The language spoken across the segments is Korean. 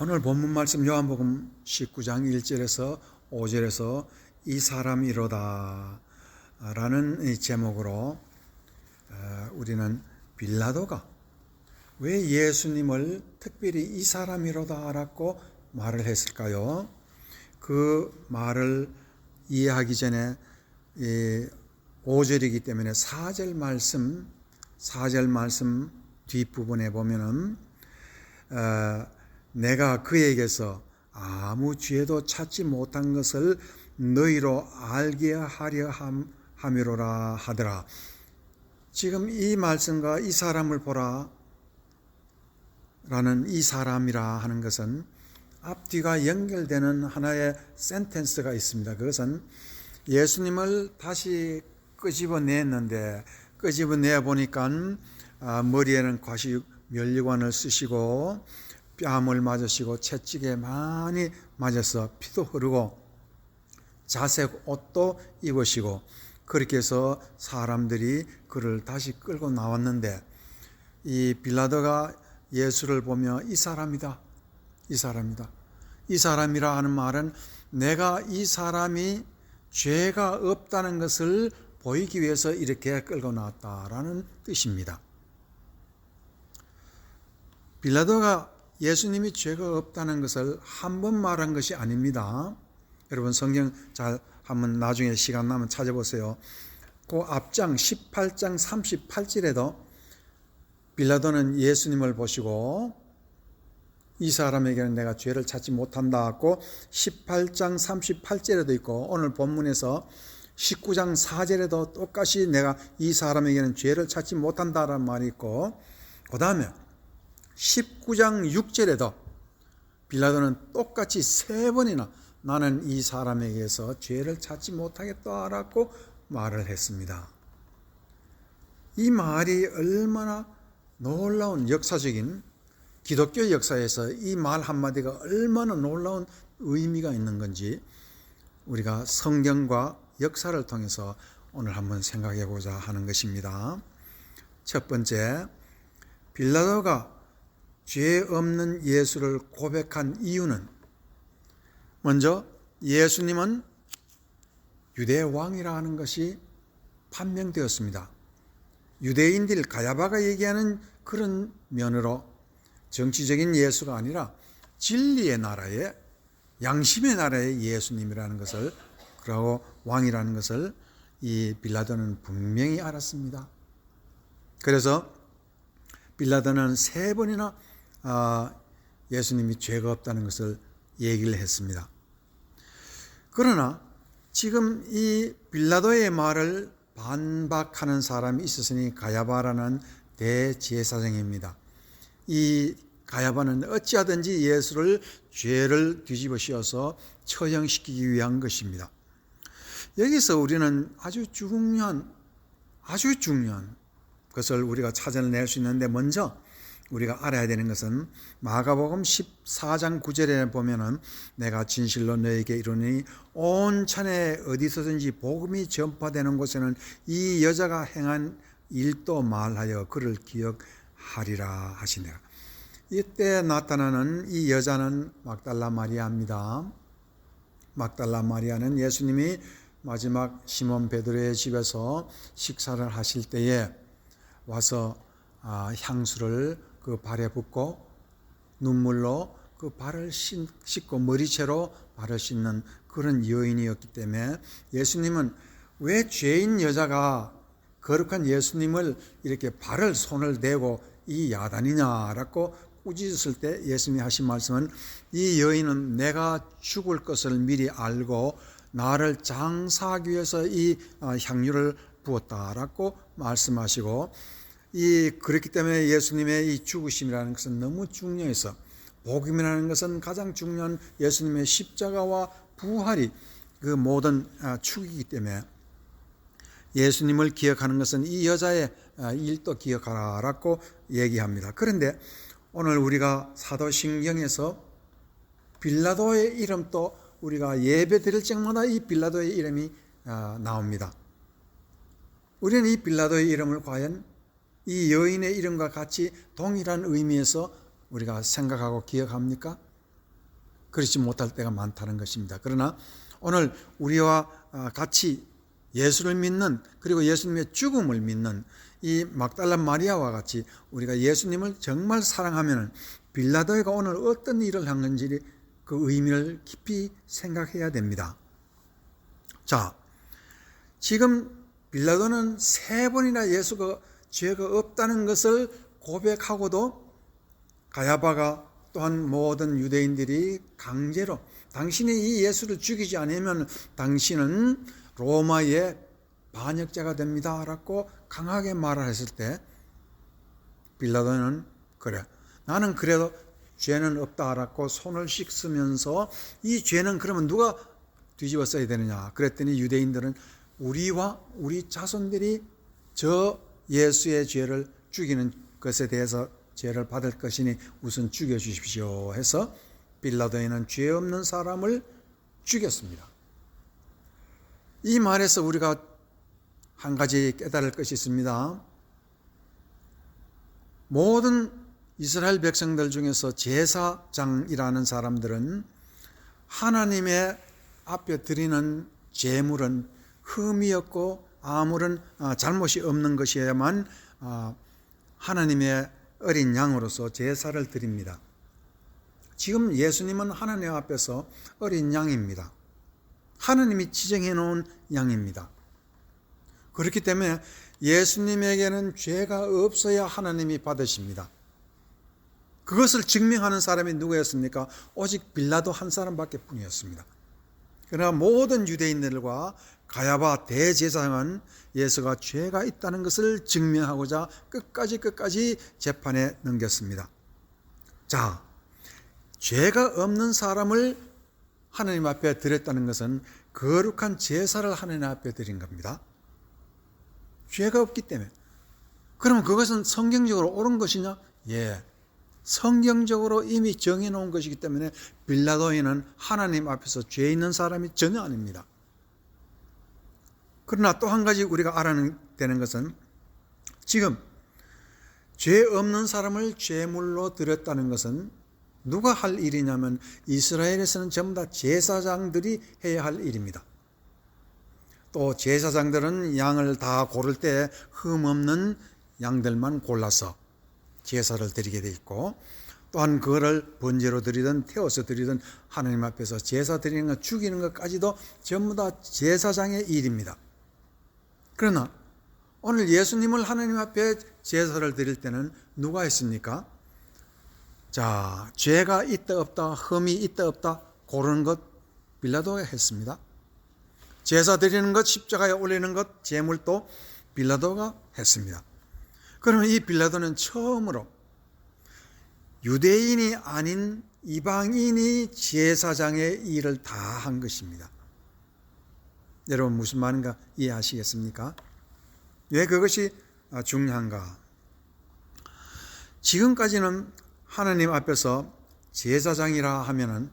오늘 본문 말씀 요한복음 19장 1절에서 5절에서 이 사람이로다 라는 제목으로 우리는 빌라도가 왜 예수님을 특별히 이 사람이로다 라고 말을 했을까요? 그 말을 이해하기 전에 5절이기 때문에 4절 말씀 뒷부분에 보면은 내가 그에게서 아무 죄도 찾지 못한 것을 너희로 알게 하려 함이로라 하더라. 지금 이 말씀과 이 사람을 보라 라는 이 사람이라 하는 것은 앞뒤가 연결되는 하나의 센텐스가 있습니다. 그것은 예수님을 다시 끄집어냈는데 끄집어내 보니까 머리에는 과시 면류관을 쓰시고 뺨을 맞으시고 채찍에 많이 맞아서 피도 흐르고 자색 옷도 입으시고 그렇게 해서 사람들이 그를 다시 끌고 나왔는데 이 빌라도가 예수를 보며 이 사람이다. 이 사람이라 하는 말은 내가 이 사람이 죄가 없다는 것을 보이기 위해서 이렇게 끌고 나왔다라는 뜻입니다. 빌라도가 예수님이 죄가 없다는 것을 한 번 말한 것이 아닙니다. 여러분 성경 잘 한번 나중에 시간 나면 찾아보세요. 그 앞장 18장 38절에도 빌라도는 예수님을 보시고 이 사람에게는 내가 죄를 찾지 못한다 하고 18장 38절에도 있고 오늘 본문에서 19장 4절에도 똑같이 내가 이 사람에게는 죄를 찾지 못한다라는 말이 있고 그 다음에 19장 6절에도 빌라도는 똑같이 3번이나 나는 이 사람에게서 죄를 찾지 못하겠다라고 말을 했습니다. 이 말이 얼마나 놀라운 역사적인 기독교 역사에서 이 말 한마디가 얼마나 놀라운 의미가 있는 건지 우리가 성경과 역사를 통해서 오늘 한번 생각해 보자 하는 것입니다. 첫 번째, 빌라도가 죄 없는 예수를 고백한 이유는 먼저 예수님은 유대 왕이라 하는 것이 판명되었습니다. 유대인들 가야바가 얘기하는 그런 면으로 정치적인 예수가 아니라 진리의 나라의 양심의 나라의 예수님이라는 것을 그러고 왕이라는 것을 이 빌라도는 분명히 알았습니다. 그래서 빌라도는 3번이나 예수님이 죄가 없다는 것을 얘기를 했습니다. 그러나 지금 이 빌라도의 말을 반박하는 사람이 있었으니 가야바라는 대제사장입니다. 이 가야바는 어찌하든지 예수를 죄를 뒤집어 씌워서 처형시키기 위한 것입니다. 여기서 우리는 아주 중요한 것을 우리가 찾아낼 수 있는데 먼저 우리가 알아야 되는 것은 마가복음 14장 9절에 보면은 내가 진실로 너에게 이르노니 온 천에 어디서든지 복음이 전파되는 곳에는 이 여자가 행한 일도 말하여 그를 기억하리라 하시니라. 이때 나타나는 이 여자는 막달라 마리아입니다. 막달라 마리아는 예수님이 마지막 시몬 베드로의 집에서 식사를 하실 때에 와서 향수를 그 발에 붓고 눈물로 그 발을 씻고 머리채로 발을 씻는 그런 여인이었기 때문에 예수님은 왜 죄인 여자가 거룩한 예수님을 이렇게 손을 대고 이 야단이냐라고 꾸짖었을 때 예수님이 하신 말씀은 이 여인은 내가 죽을 것을 미리 알고 나를 장사하기 위해서 이 향유를 부었다라고 말씀하시고 그렇기 때문에 예수님의 이 죽으심이라는 것은 너무 중요해서 복음이라는 것은 가장 중요한 예수님의 십자가와 부활이 그 모든 축이기 때문에 예수님을 기억하는 것은 이 여자의 일도 기억하라라고 얘기합니다. 그런데 오늘 우리가 사도신경에서 빌라도의 이름도 우리가 예배 드릴 적마다 이 빌라도의 이름이 나옵니다. 우리는 이 빌라도의 이름을 과연 이 여인의 이름과 같이 동일한 의미에서 우리가 생각하고 기억합니까? 그렇지 못할 때가 많다는 것입니다. 그러나 오늘 우리와 같이 예수를 믿는, 그리고 예수님의 죽음을 믿는 이 막달라 마리아와 같이 우리가 예수님을 정말 사랑하면 빌라도가 오늘 어떤 일을 한 건지 그 의미를 깊이 생각해야 됩니다. 자, 지금 빌라도는 3번이나 예수가 죄가 없다는 것을 고백하고도 가야바가 또한 모든 유대인들이 강제로 당신이 이 예수를 죽이지 않으면 당신은 로마의 반역자가 됩니다 라고 강하게 말을 했을 때 빌라도는 그래, 나는 그래도 죄는 없다라고 손을 씻으면서 이 죄는 그러면 누가 뒤집어 써야 되느냐 그랬더니 유대인들은 우리와 우리 자손들이 저 예수의 죄를 죽이는 것에 대해서 죄를 받을 것이니 우선 죽여주십시오 해서 빌라도에는 죄 없는 사람을 죽였습니다. 이 말에서 우리가 한 가지 깨달을 것이 있습니다. 모든 이스라엘 백성들 중에서 제사장이라는 사람들은 하나님의 앞에 드리는 제물은 흠이 없고 아무런 잘못이 없는 것이어야만 하나님의 어린 양으로서 제사를 드립니다. 지금 예수님은 하나님 앞에서 어린 양입니다. 하나님이 지정해 놓은 양입니다. 그렇기 때문에 예수님에게는 죄가 없어야 하나님이 받으십니다. 그것을 증명하는 사람이 누구였습니까? 오직 빌라도 한 사람밖에 뿐이었습니다. 그러나 모든 유대인들과 가야바 대제사장은 예수가 죄가 있다는 것을 증명하고자 끝까지 재판에 넘겼습니다. 자, 죄가 없는 사람을 하나님 앞에 드렸다는 것은 거룩한 제사를 하나님 앞에 드린 겁니다. 죄가 없기 때문에. 그러면 그것은 성경적으로 옳은 것이냐? 예. 성경적으로 이미 정해놓은 것이기 때문에 빌라도인은 하나님 앞에서 죄 있는 사람이 전혀 아닙니다. 그러나 또 한 가지 우리가 알아야 되는 것은 지금 죄 없는 사람을 제물로 드렸다는 것은 누가 할 일이냐면 이스라엘에서는 전부 다 제사장들이 해야 할 일입니다. 또 제사장들은 양을 다 고를 때 흠 없는 양들만 골라서 제사를 드리게 돼 있고 또한 그거를 번제로 드리든 태워서 드리든 하나님 앞에서 제사 드리는 것, 죽이는 것까지도 전부 다 제사장의 일입니다. 그러나 오늘 예수님을 하나님 앞에 제사를 드릴 때는 누가 했습니까? 자, 죄가 있다 없다, 흠이 있다 없다 고르는 것 빌라도가 했습니다. 제사 드리는 것, 십자가에 올리는 것, 제물도 빌라도가 했습니다. 그러면 이 빌라도는 처음으로 유대인이 아닌 이방인이 제사장의 일을 다 한 것입니다. 여러분 무슨 말인가 이해하시겠습니까? 왜 그것이 중요한가? 지금까지는 하나님 앞에서 제사장이라 하면은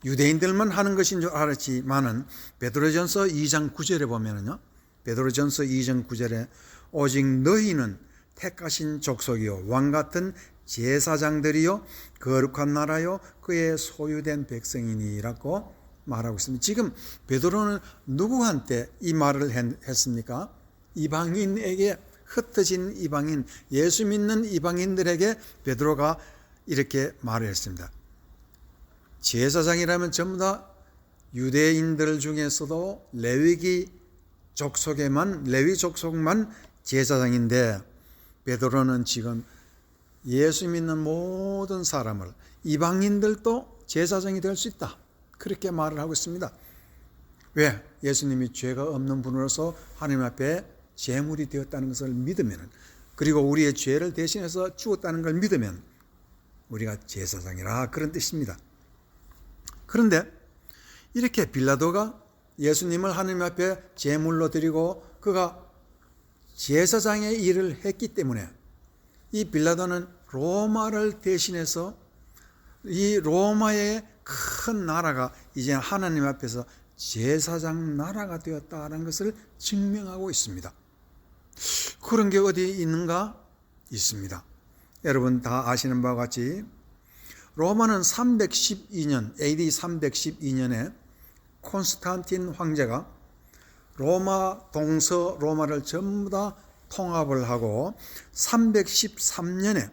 유대인들만 하는 것인 줄 알았지만은 베드로전서 2장 9절에 보면은요. 베드로전서 2장 9절에 오직 너희는 택하신 족속이요 왕 같은 제사장들이요 거룩한 나라요 그의 소유된 백성이니라고 말하고 있습니다. 지금 베드로는 누구한테 이 말을 했습니까? 이방인에게, 흩어진 이방인, 예수 믿는 이방인들에게 베드로가 이렇게 말을 했습니다. 제사장이라면 전부 다 유대인들 중에서도 레위 족속만 제사장인데 베드로는 지금 예수 믿는 모든 사람을, 이방인들도 제사장이 될 수 있다, 그렇게 말을 하고 있습니다. 왜? 예수님이 죄가 없는 분으로서 하나님 앞에 제물이 되었다는 것을 믿으면, 그리고 우리의 죄를 대신해서 죽었다는 걸 믿으면 우리가 제사장이라, 그런 뜻입니다. 그런데 이렇게 빌라도가 예수님을 하나님 앞에 제물로 드리고 그가 제사장의 일을 했기 때문에 이 빌라도는 로마를 대신해서 이 로마의 큰 나라가 이제 하나님 앞에서 제사장 나라가 되었다는 것을 증명하고 있습니다. 그런 게 어디 있는가? 있습니다. 여러분 다 아시는 바와 같이 로마는 312년, AD 312년에 콘스탄틴 황제가 로마, 동서 로마를 전부 다 통합을 하고 313년에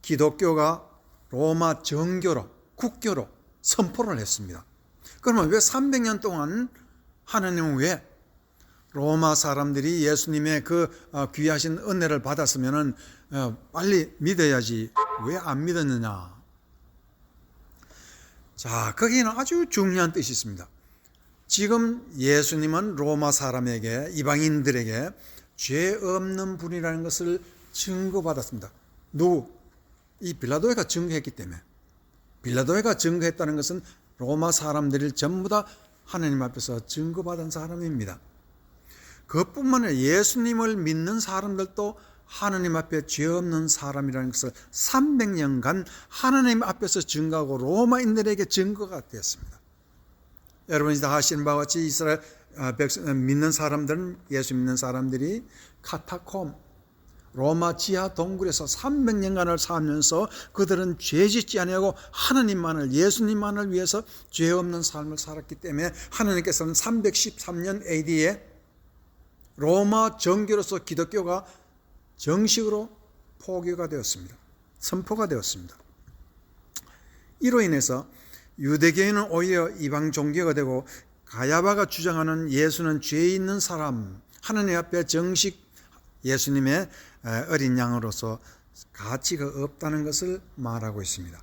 기독교가 로마 정교로, 국교로 선포를 했습니다. 그러면 왜 300년 동안 하나님은 왜 로마 사람들이 예수님의 그 귀하신 은혜를 받았으면 빨리 믿어야지 왜 안 믿었느냐? 자, 거기는 아주 중요한 뜻이 있습니다. 지금 예수님은 로마 사람에게, 이방인들에게 죄 없는 분이라는 것을 증거받았습니다. 누구? 이 빌라도가 증거했기 때문에. 빌라도가 증거했다는 것은 로마 사람들을 전부 다 하나님 앞에서 증거받은 사람입니다. 그것뿐만 아니라 예수님을 믿는 사람들도 하나님 앞에 죄 없는 사람이라는 것을 300년간 하나님 앞에서 증거하고 로마인들에게 증거가 되었습니다. 여러분이 다 아시는 바와 같이 이스라엘 믿는 사람들은, 예수 믿는 사람들이 카타콤, 로마 지하 동굴에서 300년간을 살면서 그들은 죄 짓지 아니하고 하나님만을, 예수님만을 위해서 죄 없는 삶을 살았기 때문에 하나님께서는 313년 AD에 로마 정교로서 기독교가 정식으로 포교가 되었습니다. 선포가 되었습니다. 이로 인해서 유대교인은 오히려 이방 종교가 되고 가야바가 주장하는 예수는 죄 있는 사람, 하나님 앞에 정식 예수님의 어린 양으로서 가치가 없다는 것을 말하고 있습니다.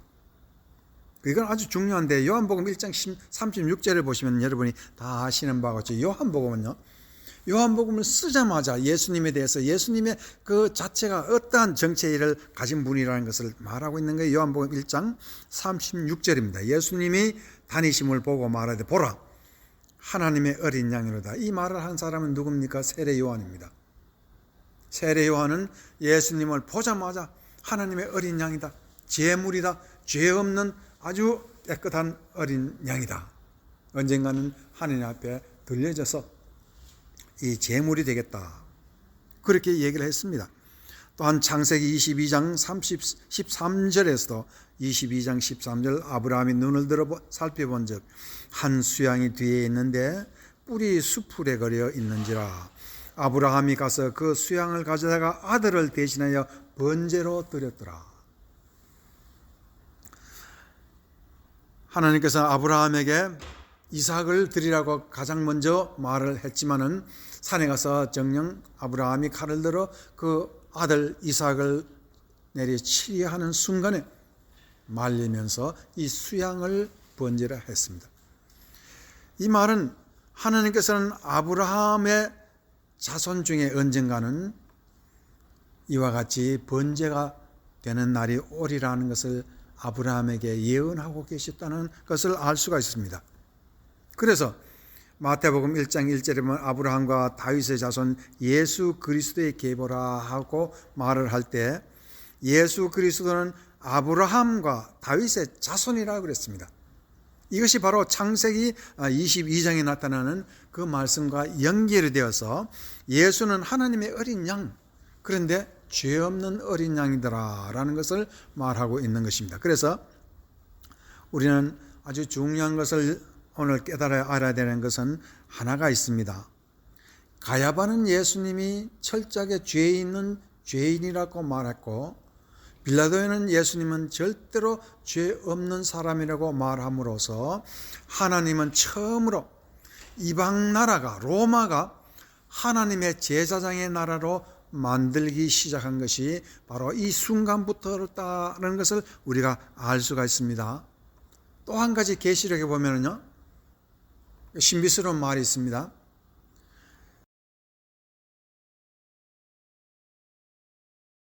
이건 아주 중요한데 요한복음 1장 36절을 보시면 여러분이 다 아시는 바와 같이 요한복음을 쓰자마자 예수님에 대해서 예수님의 그 자체가 어떠한 정체를 가진 분이라는 것을 말하고 있는 거예요. 요한복음 1장 36절입니다. 예수님이 다니심을 보고 말하되 보라 하나님의 어린 양이로다. 이 말을 한 사람은 누굽니까? 세례 요한입니다. 세례 요한은 예수님을 보자마자 하나님의 어린 양이다, 제물이다, 죄 없는 아주 깨끗한 어린 양이다, 언젠가는 하나님 앞에 들려져서 이 제물이 되겠다, 그렇게 얘기를 했습니다. 또한 창세기 22장 13절에서도 22장 13절 아브라함이 눈을 들어 살펴본 적 한 수양이 뒤에 있는데 뿔이 수풀에 걸려 있는지라 아브라함이 가서 그 수양을 가져다가 아들을 대신하여 번제로 드렸더라. 하나님께서 아브라함에게 이삭을 드리라고 가장 먼저 말을 했지만은 산에 가서 정녕 아브라함이 칼을 들어 그 아들 이삭을 내리 치려 하는 순간에 말리면서 이 수양을 번제라 했습니다. 이 말은 하나님께서는 아브라함의 자손 중에 언젠가는 이와 같이 번제가 되는 날이 오리라는 것을 아브라함에게 예언하고 계셨다는 것을 알 수가 있습니다. 그래서 마태복음 1장 1절에 보면 아브라함과 다윗의 자손 예수 그리스도의 계보라 하고 말을 할 때 예수 그리스도는 아브라함과 다윗의 자손이라고 그랬습니다. 이것이 바로 창세기 22장에 나타나는 그 말씀과 연결이 되어서 예수는 하나님의 어린 양, 그런데 죄 없는 어린 양이더라라는 것을 말하고 있는 것입니다. 그래서 우리는 아주 중요한 것을 오늘 깨달아야 알아야 되는 것은 하나가 있습니다. 가야바는 예수님이 철저하게 죄 있는 죄인이라고 말했고 빌라도에는 예수님은 절대로 죄 없는 사람이라고 말함으로써 하나님은 처음으로 이방 나라가 로마가 하나님의 제사장의 나라로 만들기 시작한 것이 바로 이 순간부터였다는 것을 우리가 알 수가 있습니다. 또 한 가지 계시록에 보면은요, 신비스러운 말이 있습니다.